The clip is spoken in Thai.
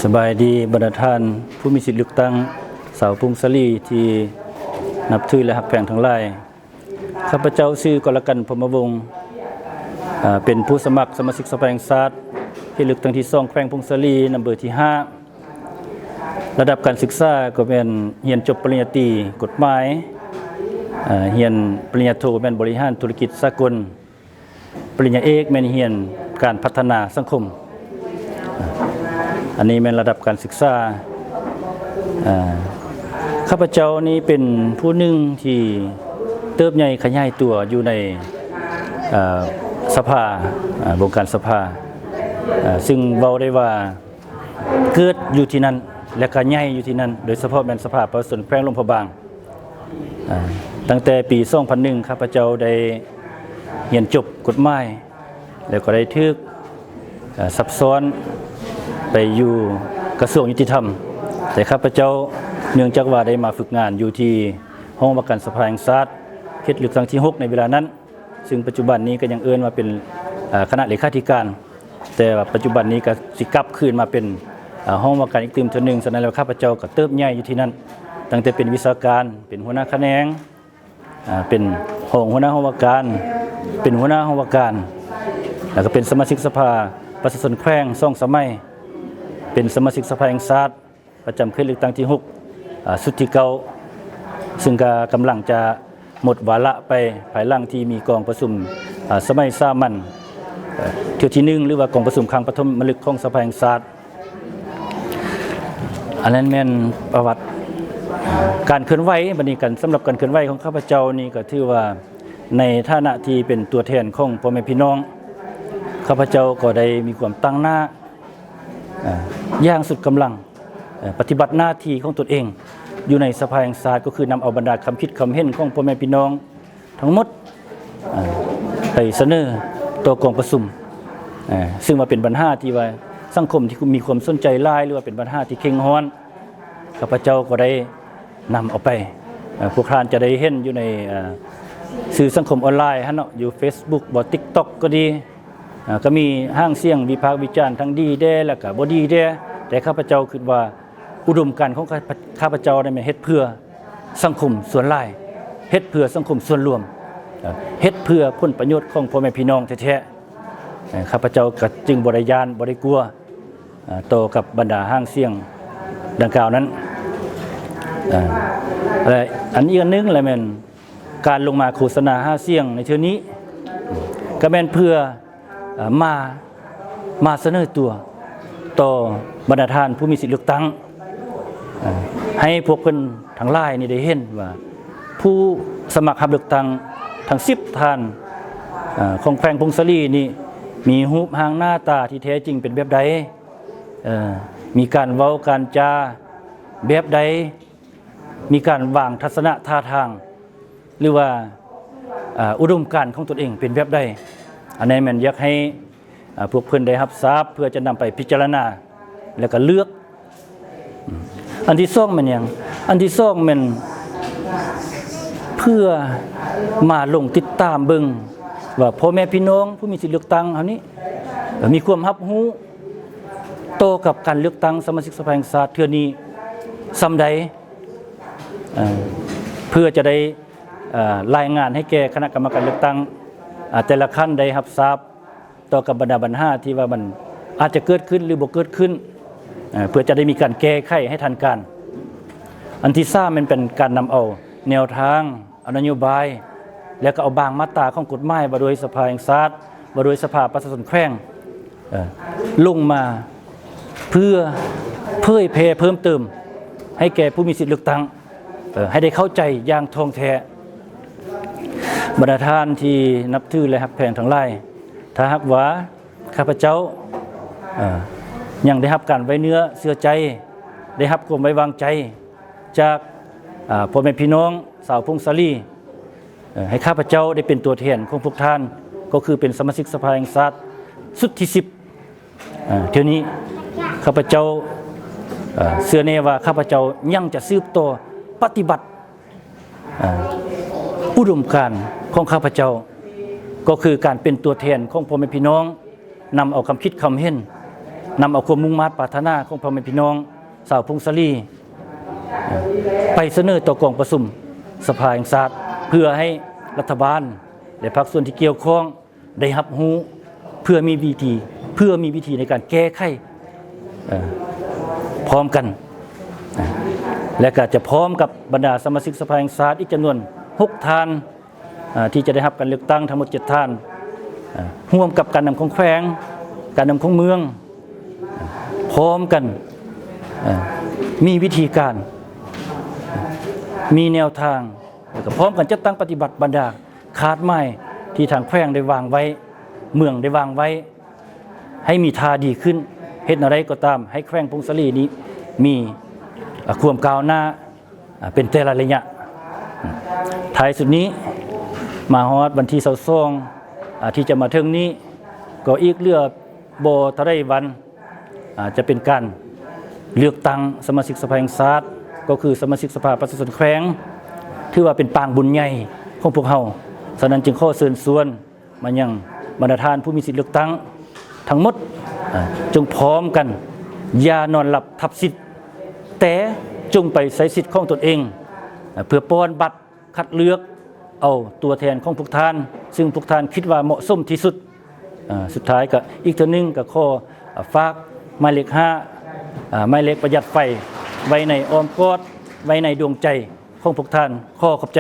สบายดีบรรดาท่านผู้มีสิทธิ์เลือกตั้งสาวพุงสลีที่นับถือและหักแพงทั้งหลายข้าพเจ้าชื่อกรกันพรหมวงศ์เป็นผู้สมัครสมาชิกสภาแห่งชาติที่เลือกตั้งที่2แขวงพุงสลีนำเบอร์ที่5ระดับการศึกษาก็เป็นเรียนจบปริญญาตรีกฎหมายเรียนปริญญาโทเป็นบริหารธุรกิจสากลปริญญาเอกเป็นเรียนการพัฒนาสังคมอันนี้เป็นระดับการศึกษาข้าพเจ้านี้เป็นผู้หนึ่งที่เติบใหญ่ขยายตัวอยู่ในสภาวงการสภาซึ่งเว้าได้ว่าเกิดอยู่ที่นั่นและก็ใหญ่อยู่ที่นั่นโดยเฉพาะเป็นสภาประชาชนแขวงหลวงพระบางตั้งแต่ปี2001ข้าพเจ้าได้เรียนจบกฎหมายแล้วก็ได้ทึกซับซ้อนไปอยู่กระทรวงยุติธรรมแต่ข้าพเจ้าเนื่องจากว่าได้มาฝึกงานอยู่ที่ห้องว่าการสภาแห่งชาติเขตเลือกตั้งที่6ในเวลานั้นซึ่งปัจจุบันนี้ก็ยังเอิ้นว่าเป็นคณะเลขาธิการแต่ว่าปัจจุบันนี้ก็สิกลับคืนมาเป็นห้องว่าการอีกตื่มตัวหนึ่งฉะนั้นแล้วข้าพเจ้าก็เติบใหญ่อยู่ที่นั่นตั้งแต่เป็นวิชาการเป็นหัวหน้าแขนงเป็นห้องหัวหน้าห้องว่าการเป็นหัวหน้าห้องว่าการแล้วก็เป็นสมาชิกสภาประชาชนแขวง2 สมัยเป็นสมาชิกสภาแห่งชาติประจำเขตเลือกตั้งที่6สุดที่เก่าซึ่งก็กำลังจะหมดวาระไปภายหลังที่มีกองประชุมสมัยสามัญเที่ยวที่1หรือว่ากองประชุมครั้งปฐมฤกษ์ของสภาแห่งชาติอันนั้นแม่นประวัติการเคลื่อนไหวบัดนี้กันสำหรับการเคลื่อนไหวของข้าพเจ้านี่ก็ถือว่าในฐานะที่เป็นตัวแทนของพ่อแม่พี่น้องข้าพเจ้าก็ได้มีความตั้งหน้าอย่างสุดกำลังปฏิบัติหน้าที่ของตนเองอยู่ในสภาแห่งชาติก็คือนำเอาบรรดาคำคิดคำเห็นของพ่อแม่พี่น้องทั้งหมดไปเสนอต่อกองประชุมซึ่งมาเป็นปัญหาที่ว่าสังคมที่มีความสนใจหลายหรือว่าเป็นปัญหาที่เข่งฮ้อนข้าพเจ้าก็ได้นำเอาไปพวกท่านจะได้เห็นอยู่ในสื่อสังคมออนไลน์ฮะเนาะอยู่ Facebook บ่ TikTok ก็ดีก็มีห้างเสียงวิพากษ์วิจารณ์ทั้งดีแด้และก็บ่ดีแด้แต่ข้าพเจ้าคิดว่าอุดมการณ์ของข้าพเจ้าได้มาเฮ็ดเพื่อสังคมส่วนหลายเฮ็ดเพื่อสังคมส่วนรวมเฮ็ดเพื่อผลประโยชน์ของพ่อแม่พี่น้องแท้ๆข้าพเจ้าก็จึงบ่ได้ย้านบ่ได้กลัวต่อกับบรรดาห้างเสียงดังกล่าวนั้นและอันอีกอันนึงแหละแม่นการลงมาโฆษณาห้างเสียงในเทื่อนี้ก็แม่นเพื่อมาเสนอตัวต่อบรรดาท่านผู้มีสิทธิเลือกตั้งให้พวกเพิ่นทั้งหลายนี่ได้เห็นว่าผู้สมัครรับเลือกตั้งทั้ง10ท่านของแขวงพงศลีนี่มีรูปร่างหน้าตาที่แท้จริงเป็นแบบใดมีการเว้าการจาแบบใดมีการวางทัศนท่าทางหรือว่าอุดมการณ์ของตนเองเป็นแบบใดอันนี้มันอยากให้พวกเพิ่นได้รับทราบเพื่อจะนำไปพิจารณาแล้วก็เลือกอันที่2มันหยังอันที่2มันเพื่อมาลงติดตามเบิ่งว่าพ่อแม่พี่น้องผู้มีสิทธิเลือกตั้งเฮานี้มีความรับรู้ต่อกับการเลือกตั้งสมาชิกสภาแห่งชาติเทื่อนี้ส่ำใดเพื่อจะได้รายงานให้แก่คณะกรรมการเลือกตั้งแต่ละขั้นได้รับทราบต่อกับบรรดาปัญหาที่ว่ามันอาจจะเกิดขึ้นหรือบ่เกิดขึ้นเพื่อจะได้มีการแก้ไขให้ทันการอันที่3มันเป็นการนำเอาแนวทางเอานโยบายแล้วก็เอาบางมาตราของกฎหมายมาโดยสภาแห่งชาติมาโดยสภาประชาชนแขวงลงมาเพื่อเผยแพร่เพิ่มเติมให้แก่ผู้มีสิทธิเลือกตั้งให้ได้เข้าใจอย่างท่องแท้บรรดาท่านที่นับถือและฮักแพงทั้งหลายถ้าหากว่าข้าพเจ้ายังได้รับการไว้เนื้อเชื่อใจได้รับความไว้วางใจจากพ่อแม่พี่น้องสาวพงศลีให้ข้าพเจ้าได้เป็นตัวแทนของพวกท่านก็คือเป็นสมาชิกสภาแห่งชาติสุดที่10เที่ยวนี้ข้าพเจ้าเชื่อแน่ว่าข้าพเจ้ายังจะสืบต่อปฏิบัติอุดมการณ์ของข้าพเจ้าก็คือการเป็นตัวแทนของพ่อแม่พี่น้องนำเอาคำคิดคำเห็น นำเอาความมุ่งมั่นปรารถนาของพ่อแม่พี่น้องชาวพงศลีไปเสนอต่อกองประชุมสภาแห่งชาติเพื่อให้รัฐบาลและภาคส่วนที่เกี่ยวข้องได้รับรู้เพื่อมีวิธีในการแก้ไขพร้อมกันและก็จะพร้อมกับบรรดาสมาชิกสภาแห่งชาติอีกจำนวน6ท่านที่จะได้รับการเลือกตั้งทั้งหมด7ท่านร่วมกับการนำของแขวงการนำของเมืองพร้อมกันมีวิธีการมีแนวทางแล้วก็พร้อมกันจัดตั้งปฏิบัติบรรดาคาดหมายที่ทางแขวงได้วางไว้เมืองได้วางไว้ให้มีท่าดีขึ้นเฮ็ดอะไรก็ตามให้แขวงพงศลีนี้มีความก้าวหน้าเป็นแต่ละระยะท้ายสุดนี้มาฮอดวันที่22ที่จะมาถึงนี้ก็อีกเหลือบ่เท่าใดวันจะเป็นการเลือกตั้งสมาชิกสภาแห่งชาติก็คือสมาชิกสภาประชาชนแขวงถือว่าเป็นปางบุญใหญ่ของพวกเราฉะนั้นจึงขอเชิญชวนมายังบรรดาท่านผู้มีสิทธิเลือกตั้งทั้งหมดจงพร้อมกันอย่านอนหลับทับสิทธิ์แต่จงไปใช้สิทธิ์ของตนเองเพื่อป้อนบัตรคัดเลือกเอาตัวแทนของพวกท่านซึ่งพวกท่านคิดว่าเหมาะสมที่สุดสุดท้ายก็อีกตัวนึงก็ขอฝากหมายเลข5หมายเลขประหยัดไฟไว้ในอ้อมกอดไว้ในดวงใจของพวกท่านขอขอบใจ